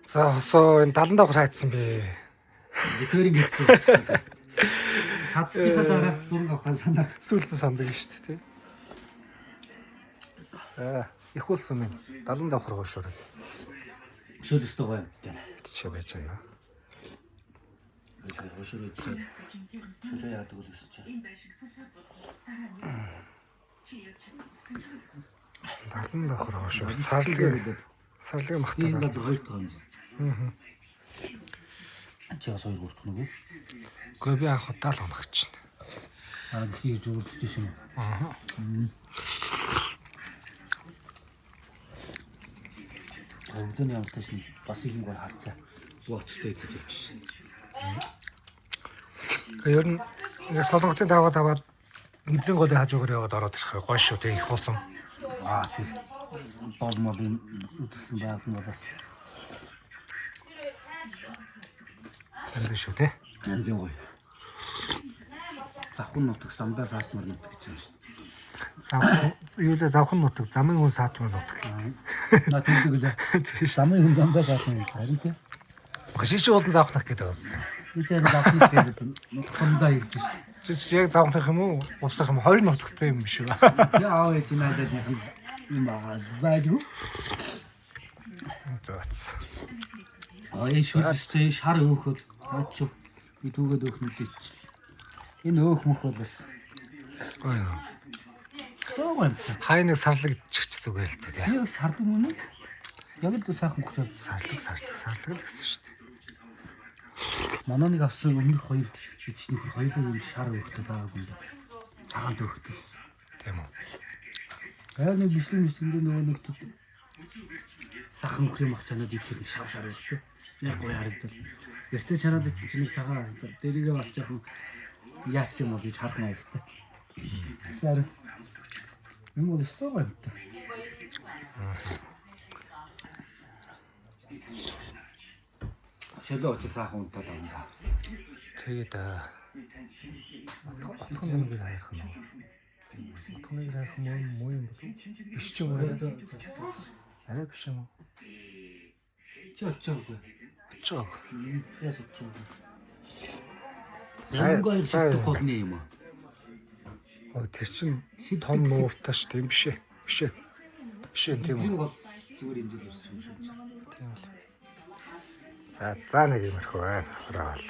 За хосоо энэ 70 давхар хайцсан бэ. Тэрийг хийсэн. Цацсныхаа дараа зураг авахаа санаад Сүүлдэн сандаг шүү дээ. За их болсон юм. 70 давхар гоошоор шөл өстө гоё юм. идчихээ байж байна. Сая гоошоор идчихээ. Шөлөө яадаг бол өсч чаа. 70 давхар гоошоор сарлыг махтаа. Энэ газар 2 дахь юм. Чи бас 2 гурт нүгөө. Гэхдээ би анх удаа л унах гэж байна. Хийж үзэж шин. Өвлөний амттай шин бас их гоо харцаа. Watchтэй гэж явчихсан. Ер нь солонготын даваад аваад эдлийн голын хажуугаар яваад ороод ирэх гоё шүү тэг их болсон. Тэр болмолын үтсэн байсан болоос. Энэ шүү те. Янзын гоё. Завхан нутаг самдаа саатмар нутаг гэж байна шүү. Завхан нутаг, замын хүн саатмар нутаг. На тэгдэг лээ. Замын хүн замдаа саатмар харин тий. Хашиж уулын завхнах гэдэг байна. Би ч яг завхнах гэдэг нутгандаа ирж шүү. Чи яг завхнах юм уу? Увсах юм хоёр нутагтай юм биш үү? Яа ээж наадад юм байжгүй. Зөөц. Шүлцээ шар өөхөд аач би түүгээд өөх мэдээч. Энэ өөх мөх бол бас. Ой. Тоо Хай нэг сарлаг чигч зүгээл л дээ. би яг сарлаг мөн. Яг л сайхан хөшөө Сарлаг л гэсэн шүү дээ. манай нэг авсан өмнөх 2 идэж нөхөр хоёулаа юм шар өөхтэй байгаагүй юм. Цагаан өөхтэйс. Тийм үү. Яг нэг бичлэгэндээ нөгөө нэг сайхан крем ах чанаад идэх шар өөхтэй. Яг гоё харагдав. Яртэ чанаад идэх чинь нэг цагаан харагдав. Дэрийгээ бас жоохон яац юм уу гэж харах маягтай. Сар. Юм бол өстой гоё юм та. Шөлөө очиж сайхан унтаад авна. Тэгээд отхон нэг хайрах нь. Отхон нэг хайрах нь муу юм болов? Биш ч юм уу? Арай биш юм уу? Чи очоогүй. Очоог. Яс очоогүй. Сайн гоё шигдэх болно юм аа. Тэр чин том нууртаа ш тийм биш ээ. Биш ээ. Биш ээ тийм үү? Бол зүгээр юм зүйл өсч юм шиг. Тийм л. За нэг юмрхүү байна. Хараал.